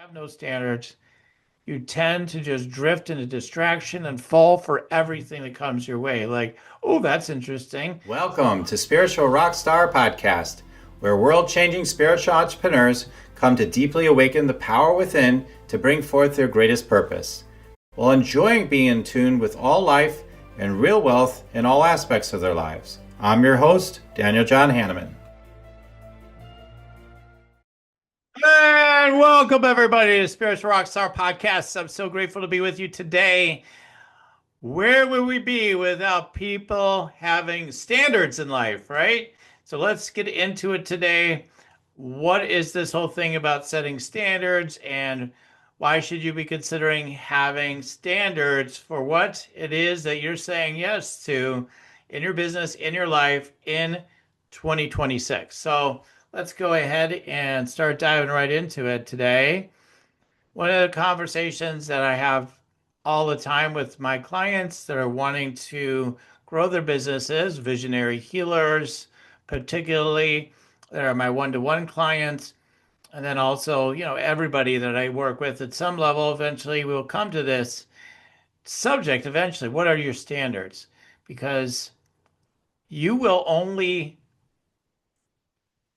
have no standards, you tend to just drift into distraction and fall for everything that comes your way. Like, oh, that's interesting. Welcome to Spiritual Rockstar Podcast, where world changing spiritual entrepreneurs come to deeply awaken the power within to bring forth their greatest purpose, while enjoying being in tune with all life and real wealth in all aspects of their lives. I'm your host, Daniel John Hanneman. And welcome, everybody, to Spiritual Rockstar Podcast. I'm so grateful to be with you today. Where would we be without people having standards in life, right? So let's get into it today. What is this whole thing about setting standards, and why should you be considering having standards for what it is that you're saying yes to in your business, in your life, in 2026? So let's go ahead and start diving right into it today. One of the conversations that I have all the time with my clients that are wanting to grow their businesses, visionary healers, particularly that are my one-to-one clients, and then also, everybody that I work with at some level, eventually will come to this subject eventually. What are your standards? Because you will only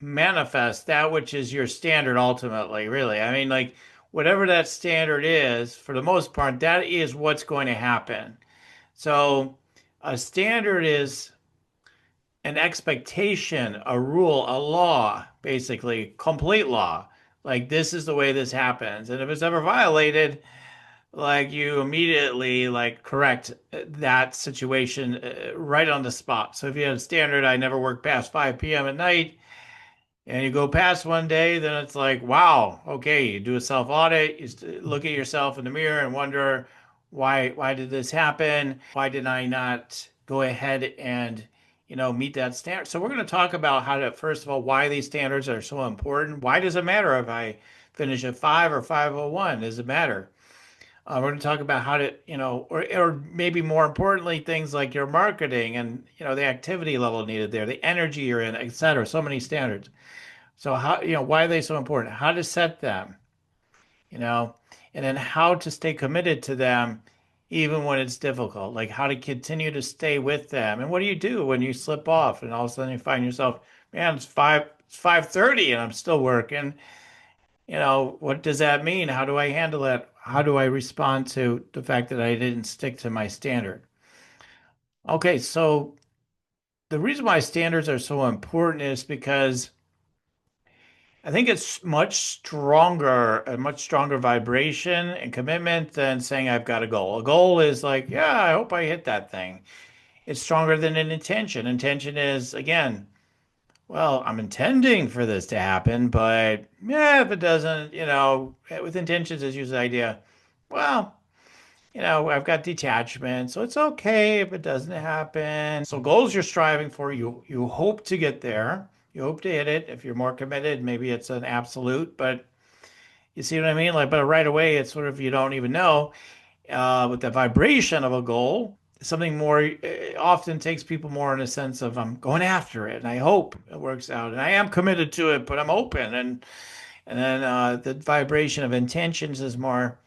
manifest that which is your standard ultimately, really. I mean, like, whatever that standard is, for the most part, that is what's going to happen. So a standard is an expectation, a rule, a law, basically, complete law. Like, this is the way this happens. And if it's ever violated, like, you immediately like correct that situation right on the spot. So if you had a standard, I never work past 5 p.m. at night, and you go past one day, then it's like, wow, okay, you do a self audit, you look at yourself in the mirror and wonder, why did this happen? Why did I not go ahead and meet that standard? So we're going to talk about how to, first of all, why these standards are so important. Why does it matter if I finish at 5 or 501? Does it matter? We're going to talk about how to, or maybe more importantly, things like your marketing and, the activity level needed there, the energy you're in, et cetera. So many standards. So how, why are they so important? How to set them, you know, and then how to stay committed to them even when it's difficult, like how to continue to stay with them. And what do you do when you slip off and all of a sudden you find yourself, man, it's 5:30 and I'm still working. What does that mean? How do I handle it? How do I respond to the fact that I didn't stick to my standard? Okay, so the reason why standards are so important is because I think it's a much stronger vibration and commitment than saying I've got a goal. A goal is like, yeah, I hope I hit that thing. It's stronger than an intention. Intention is, again, well, I'm intending for this to happen, but yeah, if it doesn't, with intentions is usually the idea, well, I've got detachment, so it's okay if it doesn't happen. So goals you're striving for, you hope to get there. You hope to hit it. If you're more committed, maybe it's an absolute, but you see what I mean? Like, but right away, it's sort of you don't even know. With the vibration of a goal, something more often takes people more in a sense of I'm going after it, and I hope it works out, and I am committed to it, but I'm open, and then the vibration of intentions is more.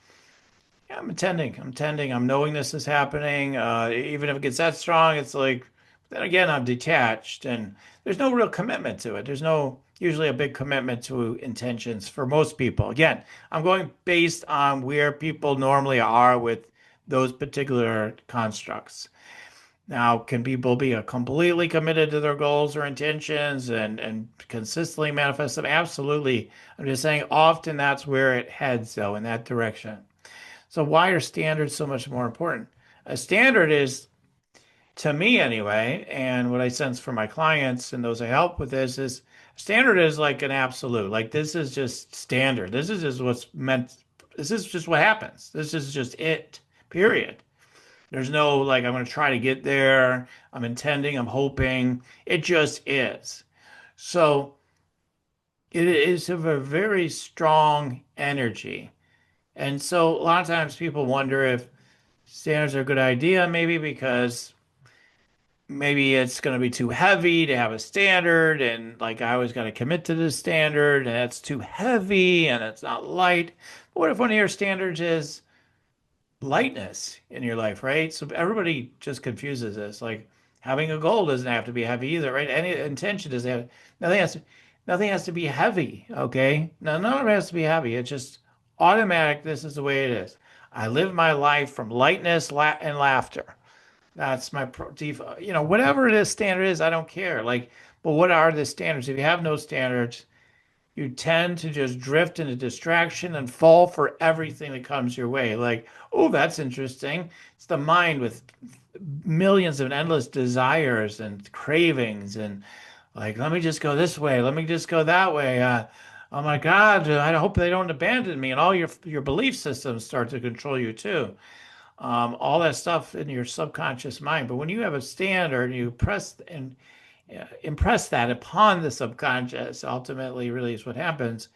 Yeah, I'm attending. I'm knowing this is happening. Even if it gets that strong, it's like, then again, I'm detached and there's no real commitment to it. There's no usually a big commitment to intentions for most people. Again, I'm going based on where people normally are with those particular constructs. Now, can people be completely committed to their goals or intentions and consistently manifest them? Absolutely. I'm just saying often that's where it heads, though, in that direction. So why are standards so much more important? A standard is, to me anyway, and what I sense for my clients and those I help with this is standard is like an absolute. Like this is just standard. This is just what's meant. This is just what happens. This is just it, period. There's no like, I'm going to try to get there. I'm intending, I'm hoping. It just is. So it is of a very strong energy. And so a lot of times people wonder if standards are a good idea, maybe because maybe it's going to be too heavy to have a standard. And like I always got to commit to this standard and it's too heavy and it's not light. What if one of your standards is lightness in your life, right? So everybody just confuses this. Like having a goal doesn't have to be heavy either, right? Any intention doesn't have nothing has to nothing has to be heavy. Okay. No, none of it has to be heavy. It's just automatic. This is the way it is. I live my life from lightness and laughter. That's my default. Whatever the standard is, I don't care. Like, but what are the standards? If you have no standards, you tend to just drift into distraction and fall for everything that comes your way. Like, oh, that's interesting. It's the mind with millions of endless desires and cravings, and like, let me just go this way. Let me just go that way. Oh my God, I hope they don't abandon me. And all your belief systems start to control you too. All that stuff in your subconscious mind. But when you have a standard, you press and impress that upon the subconscious, ultimately really is what happens.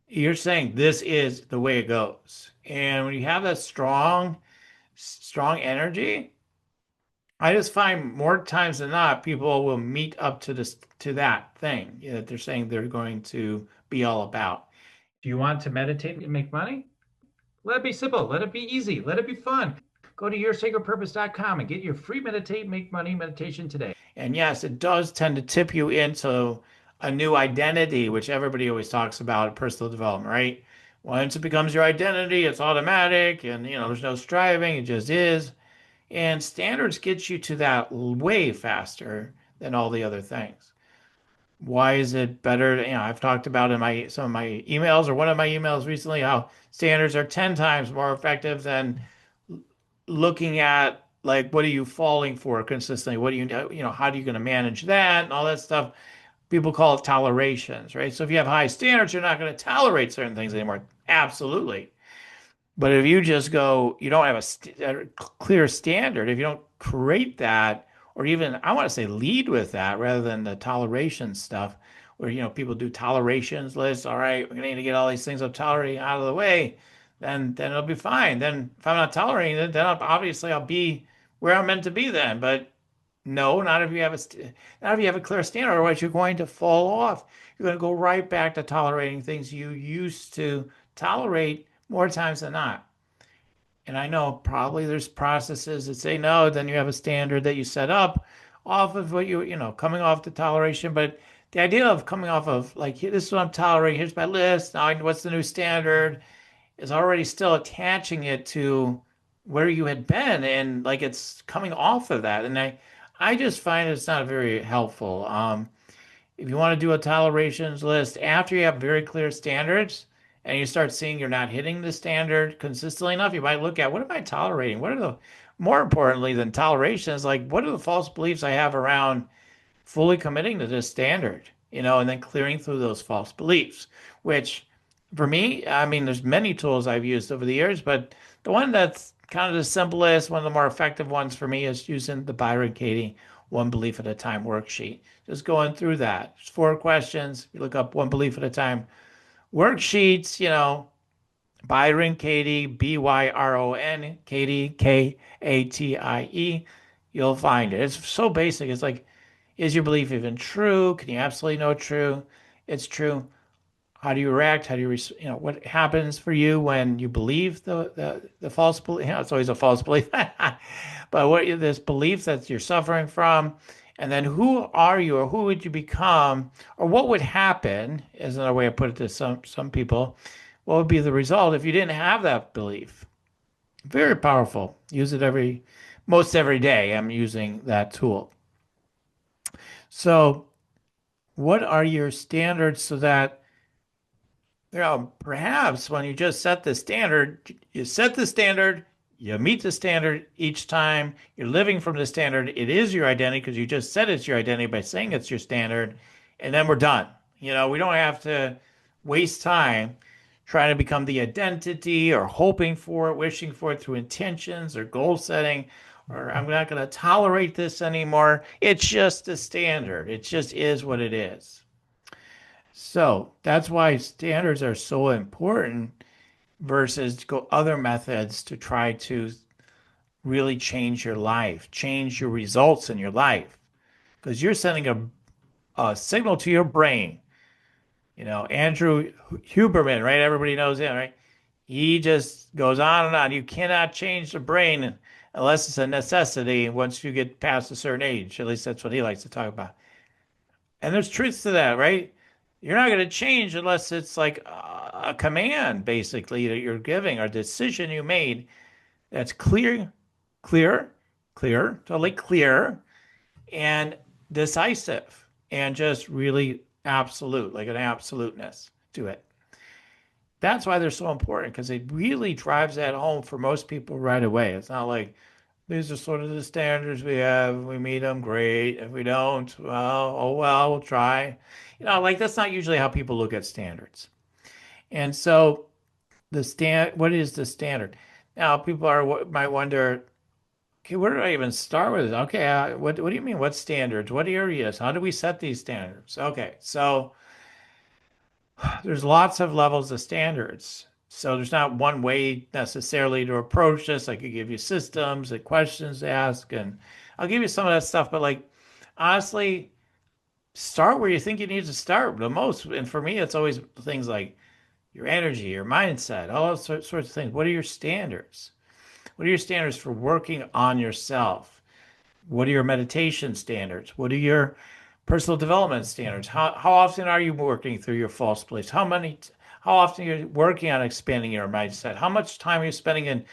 You're saying this is the way it goes. And when you have that strong energy, I just find more times than not, people will meet up to that thing that they're saying they're going to be all about. Do you want to meditate and make money? Let it be simple. Let it be easy. Let it be fun. Go to yoursacredpurpose.com and get your free meditate, make money meditation today. And yes, it does tend to tip you into a new identity, which everybody always talks about in personal development, right? Once it becomes your identity, it's automatic and there's no striving, it just is. And standards get you to that way faster than all the other things. Why is it better? I've talked about in some of my emails or one of my emails recently how standards are 10 times more effective than looking at like what are you falling for consistently? What do how are you going to manage that and all that stuff? People call it tolerations, right? So if you have high standards, you're not going to tolerate certain things anymore. Absolutely. But if you just go, you don't have a clear standard, if you don't create that, or even, I want to say lead with that rather than the toleration stuff, where, people do tolerations lists. All right, we're going to need to get all these things I'm tolerating out of the way. Then it'll be fine. Then if I'm not tolerating it, then obviously I'll be where I'm meant to be then. But no, not if you have a clear standard. Otherwise, you're going to fall off. You're going to go right back to tolerating things you used to tolerate more times than not. And I know probably there's processes that say no, then you have a standard that you set up off of what coming off the toleration. But the idea of coming off of like, this is what I'm tolerating, here's my list, now what's the new standard, is already still attaching it to where you had been. And like it's coming off of that. And I just find it's not very helpful. If you want to do a tolerations list after you have very clear standards and you start seeing you're not hitting the standard consistently enough, you might look at what am I tolerating? What are more importantly than toleration is like, what are the false beliefs I have around fully committing to this standard, and then clearing through those false beliefs, which for me, I mean, there's many tools I've used over the years, but the one that's kind of the simplest, one of the more effective ones for me is using the Byron Katie One Belief at a Time worksheet. Just going through that. It's 4 questions. You look up One Belief at a Time worksheets, Byron Katie, Byron Katie, Katie. You'll find it. It's so basic. It's like, is your belief even true? Can you absolutely know it's true? It's true. How do you react? How do what happens for you when you believe the false belief? It's always a false belief. But this belief that you're suffering from, and then who are you, or who would you become, or what would happen, is another way to put it to some people. What would be the result if you didn't have that belief? Very powerful. Use it most every day. I'm using that tool. So, what are your standards so that perhaps when you just set the standard, you meet the standard each time, you're living from the standard, it is your identity because you just said it's your identity by saying it's your standard, and then we're done. We don't have to waste time trying to become the identity or hoping for it, wishing for it through intentions or goal setting, or I'm not going to tolerate this anymore. It's just a standard. It just is what it is. So that's why standards are so important versus other methods to try to really change your life, change your results in your life. Because you're sending a signal to your brain. Andrew Huberman, right? Everybody knows him, right? He just goes on and on. You cannot change the brain unless it's a necessity once you get past a certain age. At least that's what he likes to talk about. And there's truth to that, right? You're not going to change unless it's like a command, basically, that you're giving or decision you made that's clear, totally clear, and decisive, and just really absolute, like an absoluteness to it. That's why they're so important because it really drives that home for most people right away. It's not like these are sort of the standards we have. If we meet them, great. If we don't, well, oh well, we'll try. Like that's not usually how people look at standards. And so what is the standard? Now, people might wonder, okay, where do I even start with it? Okay, what do you mean? What standards? What areas? How do we set these standards? Okay, so there's lots of levels of standards. So there's not one way necessarily to approach this. I could give you systems and questions to ask, and I'll give you some of that stuff. But like, honestly, start where you think you need to start the most. And for me, it's always things like your energy, your mindset, all those sorts of things. What are your standards? What are your standards for working on yourself? What are your meditation standards? What are your personal development standards? How often are you working through your false beliefs? How often are you working on expanding your mindset? How much time are you spending in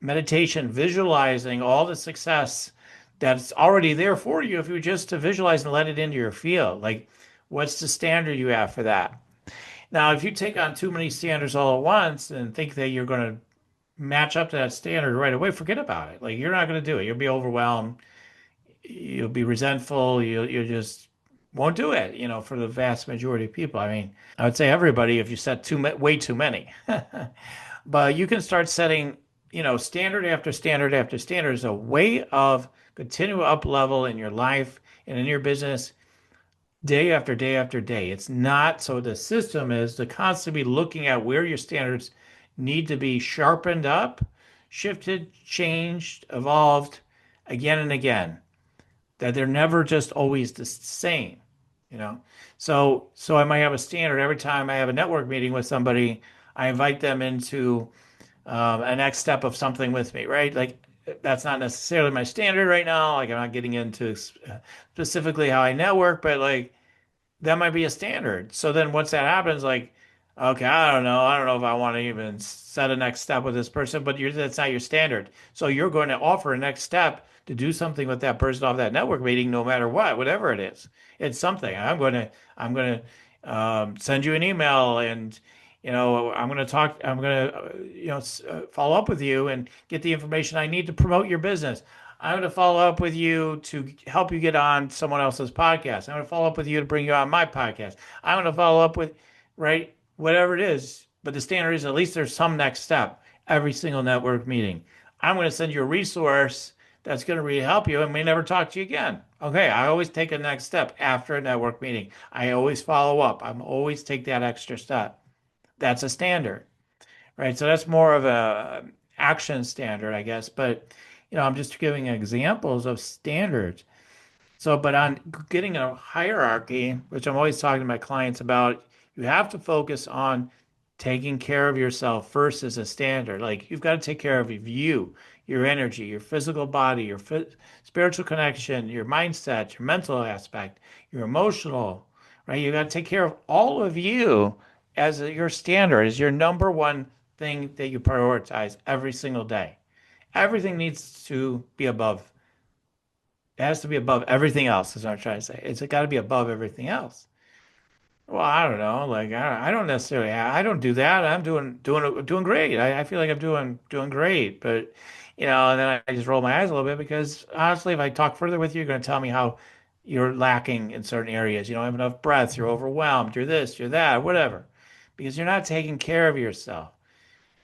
meditation, visualizing all the success that's already there for you if you just to visualize and let it into your field? Like, what's the standard you have for that? Now, if you take on too many standards all at once and think that you're going to match up to that standard right away, forget about it. Like, you're not going to do it. You'll be overwhelmed. You'll be resentful. You just won't do it, for the vast majority of people. I mean, I would say everybody if you set way too many. But you can start setting, standard after standard after standard as a way of continue up level in your life and in your business day after day after day. It's not so the system is to constantly be looking at where your standards need to be sharpened up, shifted, changed, evolved again and again. That they're never just always the same, you know. So I might have a standard every time I have a network meeting with somebody. I invite them into a next step of something with me, right? Like that's not necessarily my standard right now. Like I'm not getting into specifically how I network, but like that might be a standard. So then once that happens, like, okay, I don't know. I don't know if I want to even set a next step with this person, but that's not your standard. So you're going to offer a next step to do something with that person off that network meeting, no matter what, whatever it is. It's something. I'm going to send you an email and, I'm going to, follow up with you and get the information I need to promote your business. I'm going to follow up with you to help you get on someone else's podcast. I'm going to follow up with you to bring you on my podcast. I'm going to follow up with, right, whatever it is. But the standard is at least there's some next step every single network meeting. I'm going to send you a resource that's going to really help you and may never talk to you again. Okay, I always take a next step after a network meeting. I always follow up. I'm always take that extra step. That's a standard, right? So that's more of a action standard, I guess. But I'm just giving examples of standards. So, but on getting a hierarchy, which I'm always talking to my clients about, you have to focus on taking care of yourself first as a standard. Like you've got to take care of you, your energy, your physical body, your spiritual connection, your mindset, your mental aspect, your emotional, right? You got to take care of all of you as your standard, as your number one thing that you prioritize every single day. Everything needs to be above. It has to be above everything else, is what I'm trying to say. It's got to be above everything else. Well, I don't know. Like I don't necessarily. I don't do that. I'm doing great. I feel like I'm doing great. But and then I just roll my eyes a little bit because honestly, if I talk further with you, you're going to tell me how you're lacking in certain areas. You don't have enough breath. You're overwhelmed. You're this. You're that. Whatever, because you're not taking care of yourself,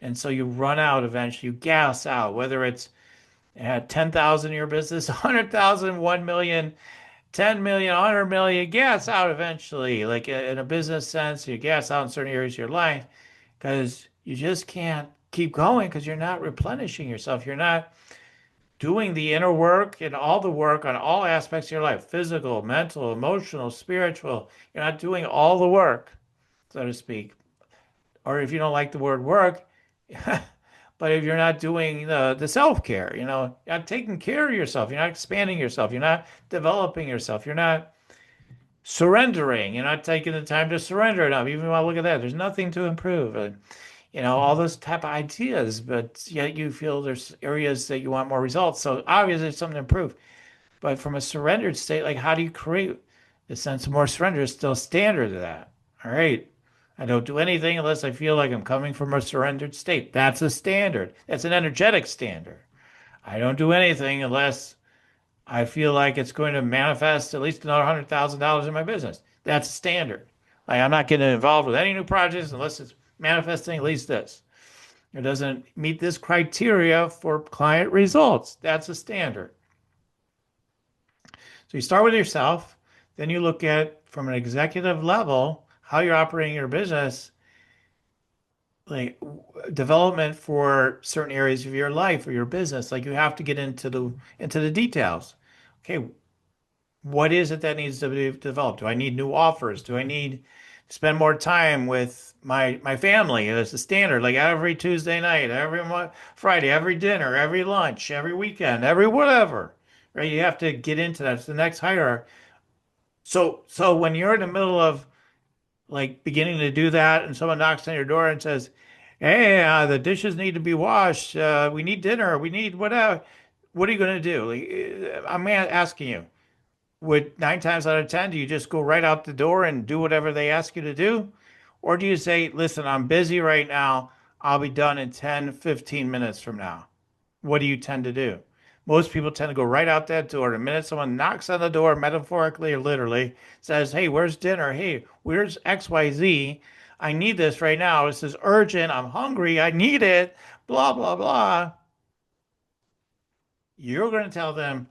and so you run out eventually. You gas out. Whether it's at 10,000 in your business, 100,000, 1 million, 10 million, 100 million, gas out eventually. Like in a business sense, you gas out in certain areas of your life because you just can't keep going because you're not replenishing yourself. You're not doing the inner work and all the work on all aspects of your life, physical, mental, emotional, spiritual. You're not doing all the work, so to speak. Or if you don't like the word work, But if you're not doing the self-care, you're not taking care of yourself, you're not expanding yourself, you're not developing yourself, you're not surrendering, you're not taking the time to surrender enough. Even while look at that, there's nothing to improve. All those type of ideas, but yet you feel there's areas that you want more results. So obviously there's something to improve. But from a surrendered state, like how do you create the sense of more surrender? Is still standard to that. All right. I don't do anything unless I feel like I'm coming from a surrendered state. That's a standard. That's an energetic standard. I don't do anything unless I feel like it's going to manifest at least another $100,000 in my business. That's a standard. Like I'm not getting involved with any new projects unless it's manifesting at least this. It doesn't meet this criteria for client results. That's a standard. So you start with yourself, then you look at from an executive level how you're operating your business, like development for certain areas of your life or your business. Like you have to get into the details. Okay, what is it that needs to be developed? Do I need new offers? Do I need to spend more time with my family? That's the standard. Like every Tuesday night, every Friday, every dinner, every lunch, every weekend, every whatever. Right? You have to get into that. It's the next hierarchy. So when you're in the middle of like beginning to do that, and someone knocks on your door and says, "Hey, the dishes need to be washed. We need dinner. We need whatever." What are you going to do? Like, I'm asking you. Would 9 times out of 10, do you just go right out the door and do whatever they ask you to do? Or do you say, listen, I'm busy right now. I'll be done in 10, 15 minutes from now? What do you tend to do? Most people tend to go right out that door. The minute someone knocks on the door, metaphorically or literally, says, hey, where's dinner? Hey, where's XYZ? I need this right now. This is urgent. I'm hungry. I need it. Blah, blah, blah. You're going to tell them,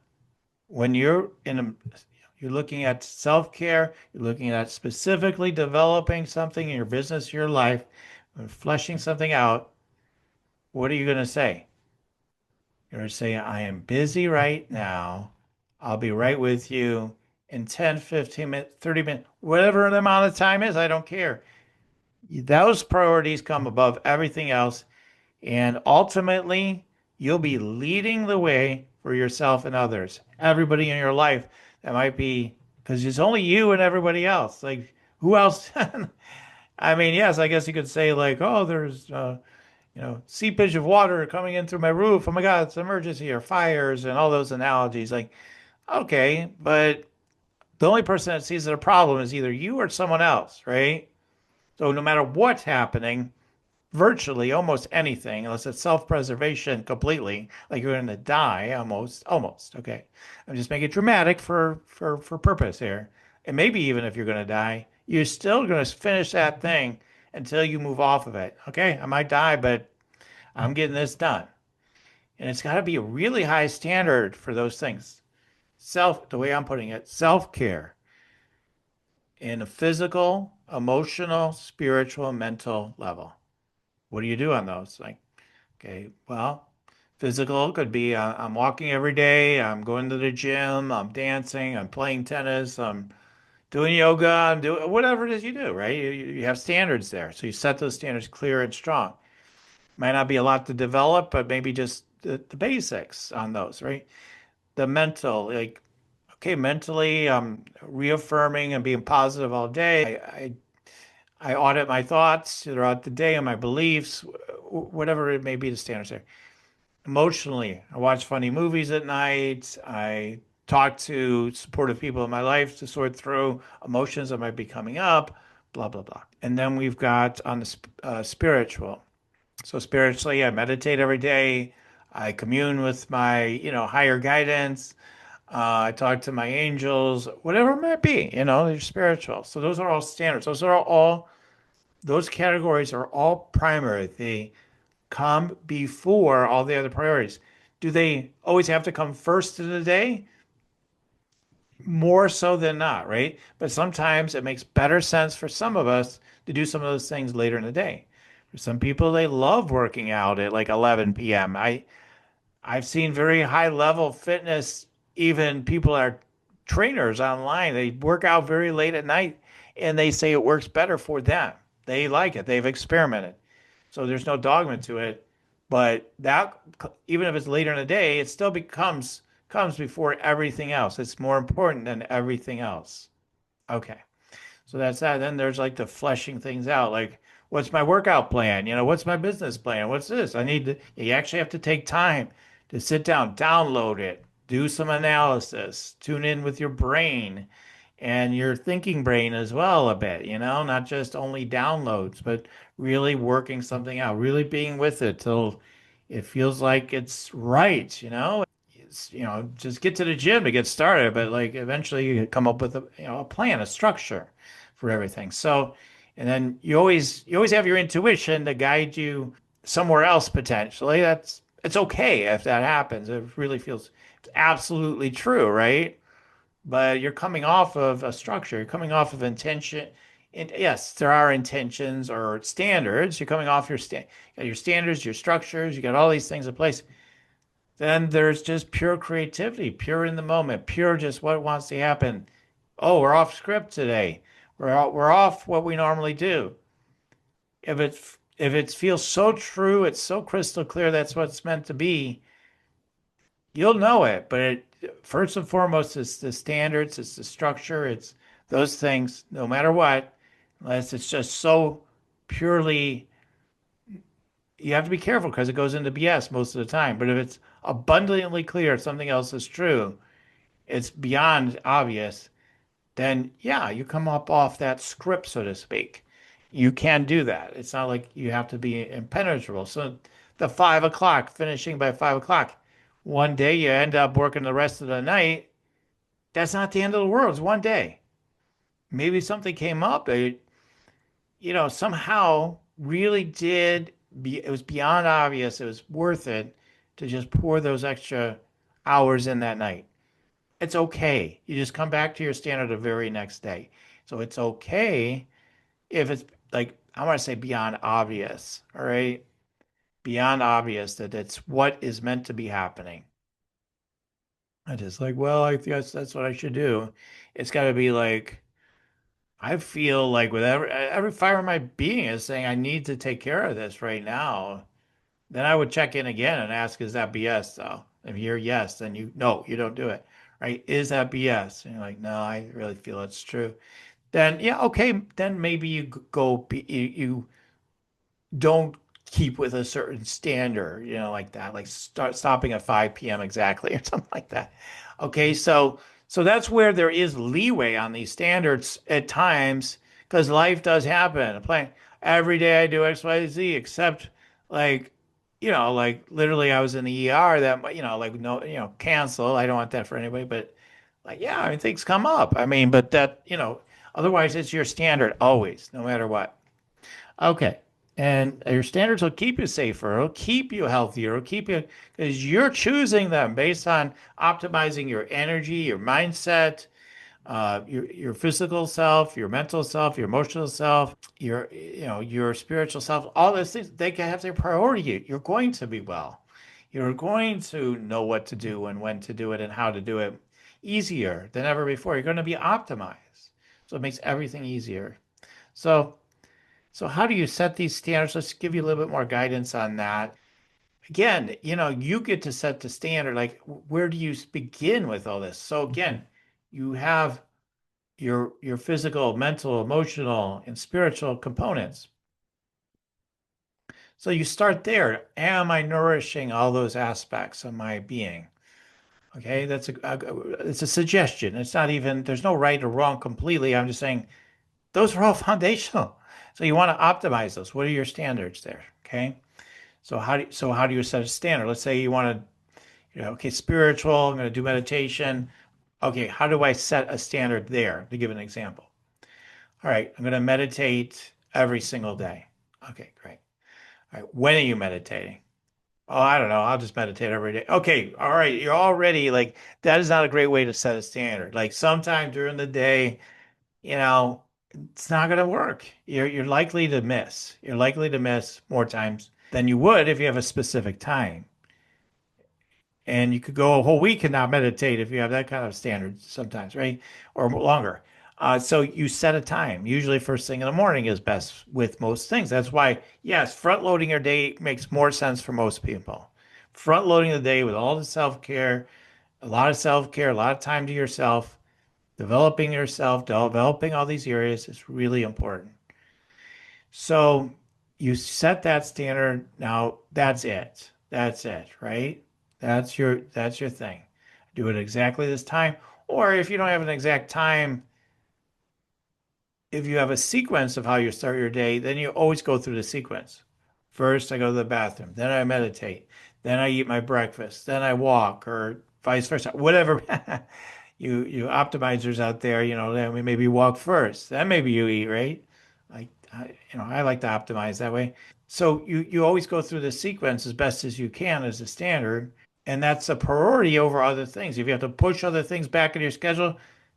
when you're looking at self-care, you're looking at specifically developing something in your business, your life, fleshing something out, what are you going to say? You're going to say, I am busy right now. I'll be right with you in 10, 15 minutes, 30 minutes, whatever the amount of time is, I don't care. Those priorities come above everything else. And ultimately, you'll be leading the way for yourself and others. Everybody in your life that might be, because it's only you and everybody else. Like, who else? I mean, yes, I guess you could say, like, oh, there's, seepage of water coming in through my roof. Oh my God, it's an emergency or fires and all those analogies. Like, okay, but the only person that sees it a problem is either you or someone else, right? So no matter what's happening, virtually almost anything, unless it's self-preservation completely, like you're going to die almost. Okay, I'm just making it dramatic for purpose here. And maybe even if you're going to die, you're still going to finish that thing until you move off of it. Okay, I might die, but I'm getting this done. And it's got to be a really high standard for those things. The way I'm putting it, self-care in a physical, emotional, spiritual, mental level. What do you do on those? Like, okay, well, physical could be I'm walking every day, I'm going to the gym, I'm dancing, I'm playing tennis, I'm doing yoga, I'm doing whatever it is you do, right? You have standards there. So you set those standards clear and strong. Might not be a lot to develop, but maybe just the basics on those, right? The mental, like, okay, mentally, I'm reaffirming and being positive all day. I audit my thoughts throughout the day and my beliefs, whatever it may be, the standards there. Emotionally, I watch funny movies at night. I talk to supportive people in my life to sort through emotions that might be coming up, blah, blah, blah. And then we've got on the spiritual. So spiritually, I meditate every day. I commune with my, higher guidance. I talk to my angels, whatever it might be, they're spiritual. So those are all standards. Those categories are all primary. They come before all the other priorities. Do they always have to come first in the day? More so than not, right? But sometimes it makes better sense for some of us to do some of those things later in the day. For some people, they love working out at like 11 p.m. I've seen very high level fitness, even people are trainers online. They work out very late at night and they say it works better for them. They like it. They've experimented. So there's no dogma to it. But that, even if it's later in the day, it still becomes comes before everything else. It's more important than everything else. Okay. So that's that. Then there's like the fleshing things out. Like, what's my workout plan? What's my business plan? What's this? You actually have to take time to sit down, download it, do some analysis, tune in with your brain and your thinking brain as well a bit, not just only downloads, but really working something out, really being with it till it feels like it's right. Just get to the gym to get started, but like eventually you come up with a plan, a structure for everything. So, and then you always have your intuition to guide you somewhere else potentially. It's okay if that happens. It really feels it's absolutely true, right? But you're coming off of a structure. You're coming off of intention. And yes, there are intentions or standards. You're coming off your standards, your structures. You got all these things in place. Then there's just pure creativity, pure in the moment, pure just what wants to happen. Oh, we're off script today. We're off what we normally do. If it feels so true, it's so crystal clear that's what it's meant to be, you'll know it. But first and foremost, it's the standards, it's the structure, it's those things, no matter what, unless it's just so purely, you have to be careful because it goes into BS most of the time. But if it's abundantly clear something else is true, it's beyond obvious, then yeah, you come up off that script, so to speak. You can do that. It's not like you have to be impenetrable. So the 5 o'clock, finishing by 5 o'clock, one day you end up working the rest of the night. That's not the end of the world. It's one day. Maybe something came up. Somehow really it was beyond obvious. It was worth it to just pour those extra hours in that night. It's okay. You just come back to your standard the very next day. So it's okay if it's like, I want to say beyond obvious, all right? Beyond obvious that it's what is meant to be happening. I just like, well, I guess that's what I should do. It's got to be like, I feel like with every fiber in my being is saying I need to take care of this right now. Then I would check in again and ask, is that BS though? If you're yes, then no, you don't do it. Right? Is that BS? And you're like, no, I really feel it's true. Then yeah, okay, then maybe you go you don't keep with a certain standard, like that, like start stopping at 5 p.m. exactly or something like that. Okay, so that's where there is leeway on these standards at times because life does happen. I'm playing every day I do X, Y, Z, except like, like literally I was in the ER that, like no, cancel. I don't want that for anybody, but like, yeah, I mean, things come up. I mean, but that, otherwise it's your standard always, no matter what. Okay. And your standards will keep you safer. It'll keep you healthier. It'll keep you because you're choosing them based on optimizing your energy, your mindset, your physical self, your mental self, your emotional self, your spiritual self. All those things they can have their priority. You're going to be well. You're going to know what to do and when to do it and how to do it easier than ever before. You're going to be optimized. So it makes everything easier. So so how do you set these standards? Let's give you a little bit more guidance on that. Again, you get to set the standard. Like, where do you begin with all this? So again, you have your physical, mental, emotional, and spiritual components. So you start there. Am I nourishing all those aspects of my being? Okay, it's a suggestion. It's not even, there's no right or wrong completely. I'm just saying those are all foundational. So you want to optimize those. What are your standards there? Okay. So how do you set a standard? Let's say you want to, okay, spiritual, I'm going to do meditation. Okay, how do I set a standard there? To give an example. All right, I'm going to meditate every single day. Okay, great. All right, when are you meditating? Oh, I don't know. I'll just meditate every day. Okay, all right. You're already like that is not a great way to set a standard. Like sometime during the day, you know, it's not going to work. You're likely to miss. You're likely to miss more times than you would if you have a specific time. And you could go a whole week and not meditate if you have that kind of standard sometimes, right? Or longer. So you set a time. Usually, first thing in the morning is best with most things. That's why, yes, front loading your day makes more sense for most people. Front loading the day with all the self care, a lot of time to yourself, developing yourself, developing all these areas is really important. So you set that standard. Now that's it. That's it, right? That's your thing. Do it exactly this time. Or if you don't have an exact time, if you have a sequence of how you start your day, then you always go through the sequence. First, I go to the bathroom, then I meditate, then I eat my breakfast, then I walk, or vice versa. Whatever you optimizers out there, then we maybe walk first, then maybe you eat, right? I like to optimize that way. So you always go through the sequence as best as you can as a standard, and that's a priority over other things. If you have to push other things back in your schedule,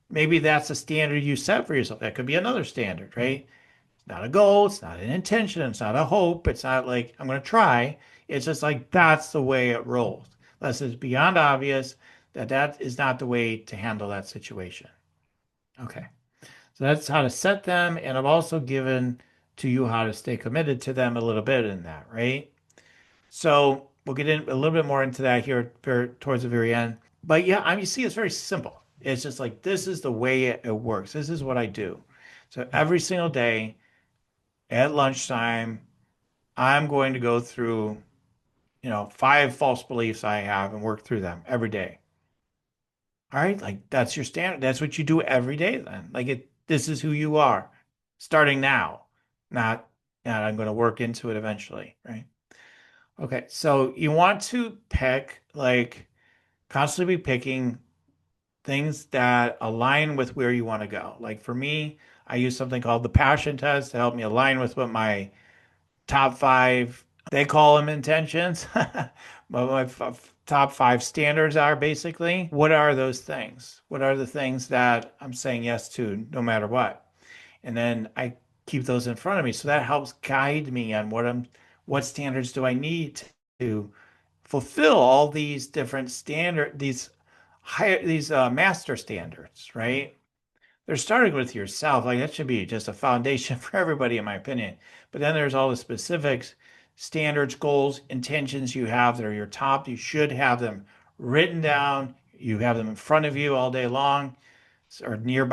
maybe that's a standard you set for yourself. That could be another standard, right? It's not a goal, it's not an intention, it's not a hope, it's not like I'm going to try. It's just like that's the way it rolls. Unless it's beyond obvious that that is not the way to handle that situation. Okay. So that's how to set them. And I've also given to you how to stay committed to them a little bit in that, right? So we'll get in a little bit more into that here towards the very end. But yeah, I mean, you see, it's very simple. It's just like this is the way it works. This is what I do. So every single day at lunchtime, I'm going to go through, 5 false beliefs I have and work through them every day. All right, like that's your standard. That's what you do every day then. This is who you are starting now, not, I'm going to work into it eventually, right? Okay, so you want to pick, like, constantly be picking things that align with where you want to go. Like for me, I use something called the passion test to help me align with what my top 5, they call them intentions, but my top 5 standards are basically. What are those things? What are the things that I'm saying yes to no matter what? And then I keep those in front of me. So that helps guide me on what standards do I need to fulfill all these different these master standards, right? They're starting with yourself. Like that should be just a foundation for everybody, in my opinion. But then there's all the specifics, standards, goals, intentions you have that are your top. You should have them written down. You have them in front of you all day long or near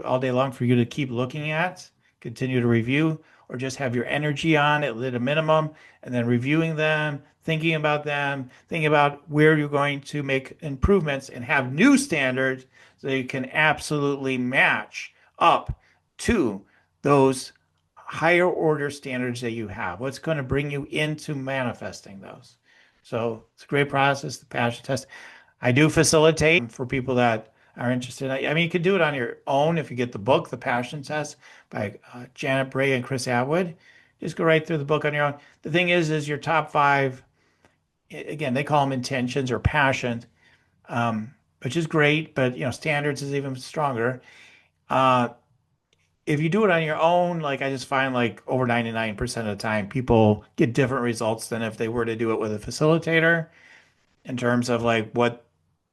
all day long for you to keep looking at, continue to review, or just have your energy on at a minimum, and then reviewing them, thinking about where you're going to make improvements and have new standards so you can absolutely match up to those higher order standards that you have. What's going to bring you into manifesting those? So it's a great process, the passion test. I do facilitate for people that are interested. I mean, you could do it on your own if you get the book, The Passion Test by Janet Bray and Chris Attwood. Just go right through the book on your own. The thing is your top 5, again, they call them intentions or passions, which is great, but standards is even stronger. Uh, if you do it on your own, like I just find like over 99% of the time, people get different results than if they were to do it with a facilitator in terms of like what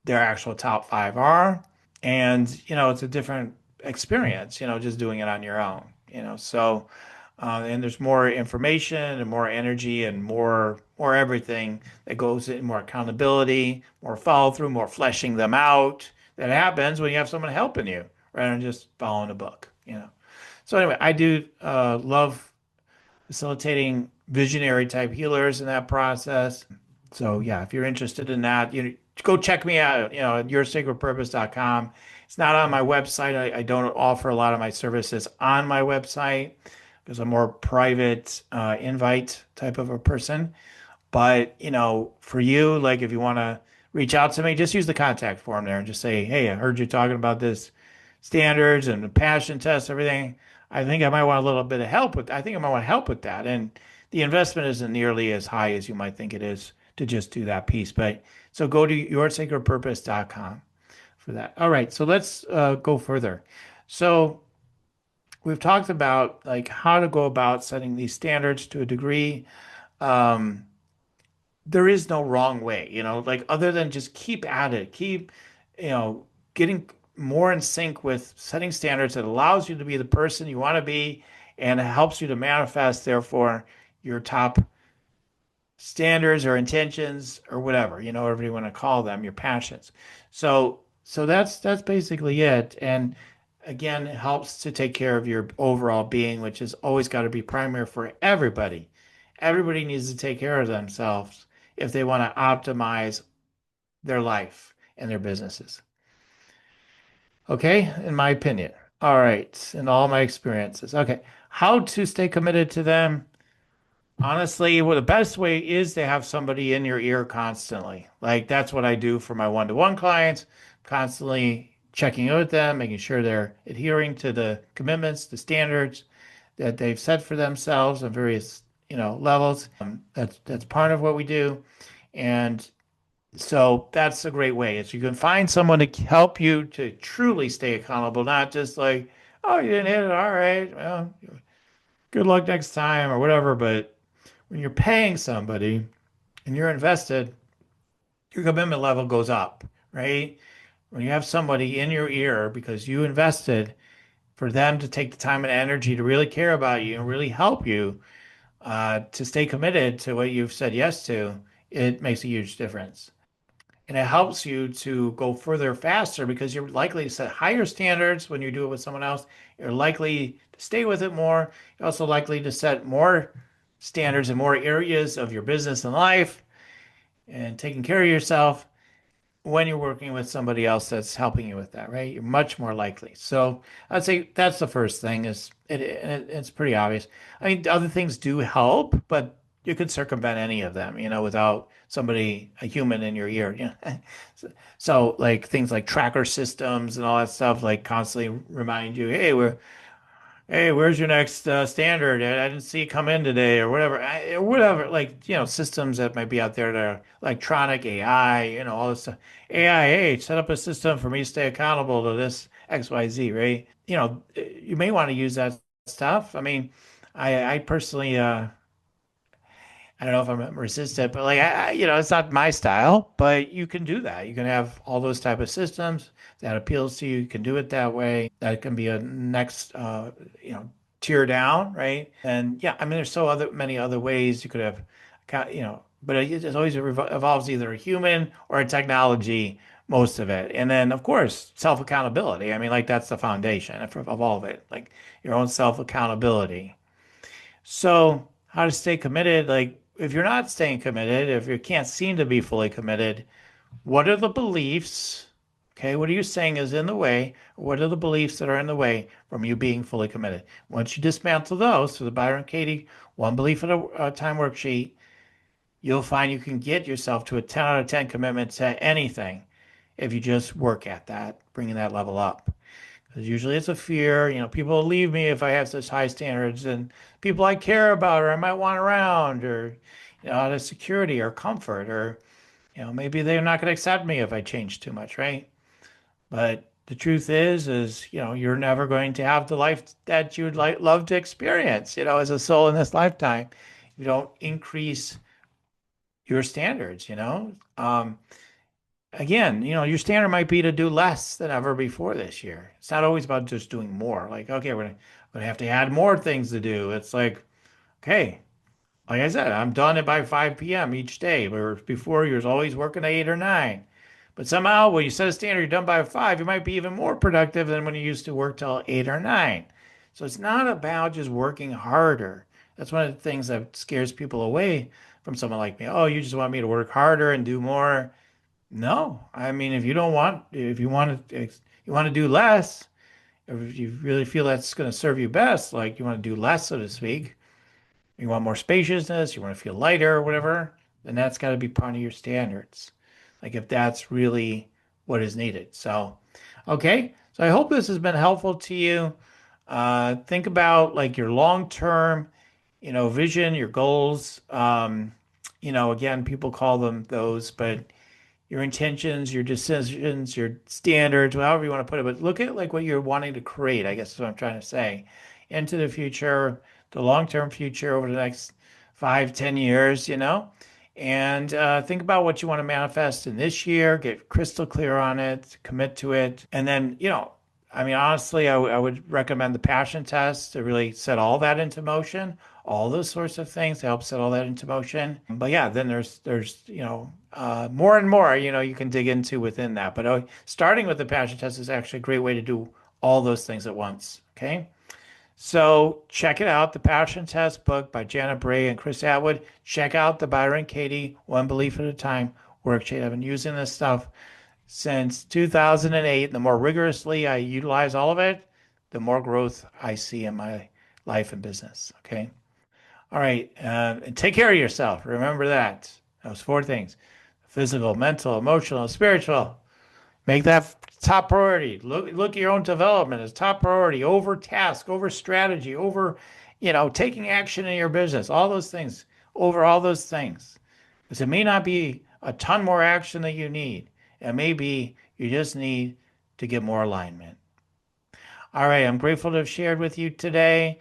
their actual top 5 are. And, it's a different experience, just doing it on your own, so, and there's more information and more energy and more everything that goes in, more accountability, more follow through, more fleshing them out. That happens when you have someone helping you rather than just following a book. So anyway, I do love facilitating visionary type healers in that process. So yeah, if you're interested in that, go check me out, at yoursacredpurpose.com. It's not on my website. I don't offer a lot of my services on my website because I'm more private invite type of a person. But, for you, like if you want to reach out to me, just use the contact form there and just say, hey, I heard you talking about this standards and the passion test, everything. I think I might want a little bit of help with, I think I might want help with that. And the investment isn't nearly as high as you might think it is to just do that piece. But so go to yoursacredpurpose.com for that. All right. So let's go further. So we've talked about like how to go about setting these standards to a degree. Um, there is no wrong way, like other than just keep at it, keep, getting more in sync with setting standards that allows you to be the person you want to be and it helps you to manifest, therefore, your top standards or intentions or whatever, whatever you want to call them, your passions. So that's basically it. And again, it helps to take care of your overall being, which has always got to be primary for everybody. Everybody needs to take care of themselves if they want to optimize their life and their businesses. Okay, in my opinion. All right, in all my experiences. Okay, how to stay committed to them? Honestly, well, the best way is to have somebody in your ear constantly. Like that's what I do for my one-to-one clients, constantly checking in with them, making sure they're adhering to the commitments, the standards that they've set for themselves on various, levels. That's part of what we do. And so that's a great way is you can find someone to help you to truly stay accountable, not just like, oh, you didn't hit it. All right. Well, good luck next time or whatever. But when you're paying somebody and you're invested, your commitment level goes up, right? When you have somebody in your ear because you invested for them to take the time and energy to really care about you and really help you to stay committed to what you've said yes to, it makes a huge difference. And it helps you to go further faster because you're likely to set higher standards when you do it with someone else. You're likely to stay with it more. You're also likely to set more standards in more areas of your business and life and taking care of yourself when you're working with somebody else that's helping you with that, right? You're much more likely. So I'd say that's the first thing is it's pretty obvious. I mean, other things do help, but you could circumvent any of them, without somebody, a human in your ear. So like things like tracker systems and all that stuff, like constantly remind you, hey, where's your next standard? I didn't see it come in today, or whatever, whatever. Like systems that might be out there that are electronic AI, all this stuff. AI, hey, set up a system for me to stay accountable to this XYZ, right? You may want to use that stuff. I mean, I personally, I don't know if I'm resistant, but like it's not my style. But you can do that. You can have all those type of systems that appeals to you. You can do it that way. That can be a next, tier down, right? And yeah, I mean, there's so many other ways you could have, but it always evolves either a human or a technology. Most of it, and then of course self accountability. I mean, like that's the foundation of all of it. Like your own self accountability. So, how to stay committed? Like, if you're not staying committed, if you can't seem to be fully committed, what are the beliefs? Okay, what are you saying is in the way? What are the beliefs that are in the way from you being fully committed? Once you dismantle those through the Byron Katie one belief at a time worksheet, you'll find you can get yourself to a 10 out of 10 commitment to anything if you just work at that, bringing that level up. Because usually it's a fear, people will leave me if I have such high standards, and people I care about or I might want around, or out of security or comfort, or maybe they're not going to accept me if I change too much, right? But the truth is you're never going to have the life that you'd love to experience, as a soul in this lifetime. You don't increase your standards, again, your standard might be to do less than ever before this year. It's not always about just doing more. Like, okay, we're gonna have to add more things to do. It's like, okay, like I said, I'm done it by 5 p.m. each day. Where before you was always working at 8 or 9. But somehow when you set a standard, you're done by 5, you might be even more productive than when you used to work till 8 or 9. So it's not about just working harder. That's one of the things that scares people away from someone like me. Oh, you just want me to work harder and do more. No, I mean, if you want to do less, if you really feel that's going to serve you best, like you want to do less, so to speak, you want more spaciousness, you want to feel lighter or whatever, then that's got to be part of your standards. Like if that's really what is needed. So, okay. So I hope this has been helpful to you. Think about like your long-term, vision, your goals. Again, people call them those, but your intentions, your decisions, your standards, however you want to put it, but look at like what you're wanting to create, I guess is what I'm trying to say, into the future, the long-term future over the next 5, 10 years, and think about what you want to manifest in this year. Get crystal clear on it, commit to it, and then, I mean, honestly, I would recommend the passion test to really set all that into motion, all those sorts of things to help set all that into motion. But yeah, then there's more and more, you can dig into within that. But starting with the passion test is actually a great way to do all those things at once. Okay. So check it out, the Passion Test book by Janet Bray and Chris Attwood. Check out the Byron Katie One Belief at a Time worksheet. I've been using this stuff since 2008. The more rigorously I utilize all of it, the more growth I see in my life and business. Okay. All right. And take care of yourself. Remember that. Those 4 things: physical, mental, emotional, spiritual. Make that top priority. Look at your own development as top priority over task, over strategy, over, taking action in your business, all those things, over all those things. Because it may not be a ton more action that you need. It may be you just need to get more alignment. All right. I'm grateful to have shared with you today.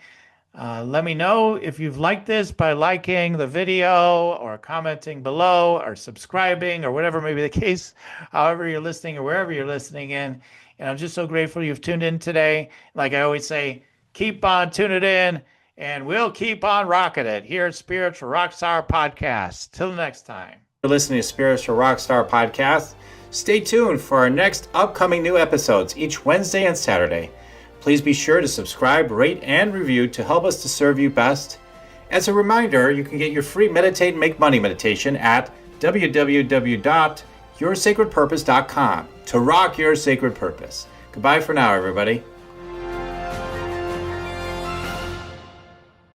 Let me know if you've liked this by liking the video or commenting below or subscribing or whatever may be the case, however you're listening or wherever you're listening in. And I'm just so grateful you've tuned in today. Like I always say, keep on tuning in and we'll keep on rocking it here at Spiritual Rockstar Podcast. Till next time. You're listening to Spiritual Rockstar Podcast. Stay tuned for our next upcoming new episodes each Wednesday and Saturday. Please be sure to subscribe, rate, and review to help us to serve you best. As a reminder, you can get your free Meditate and Make Money meditation at www.yoursacredpurpose.com to rock your sacred purpose. Goodbye for now, everybody.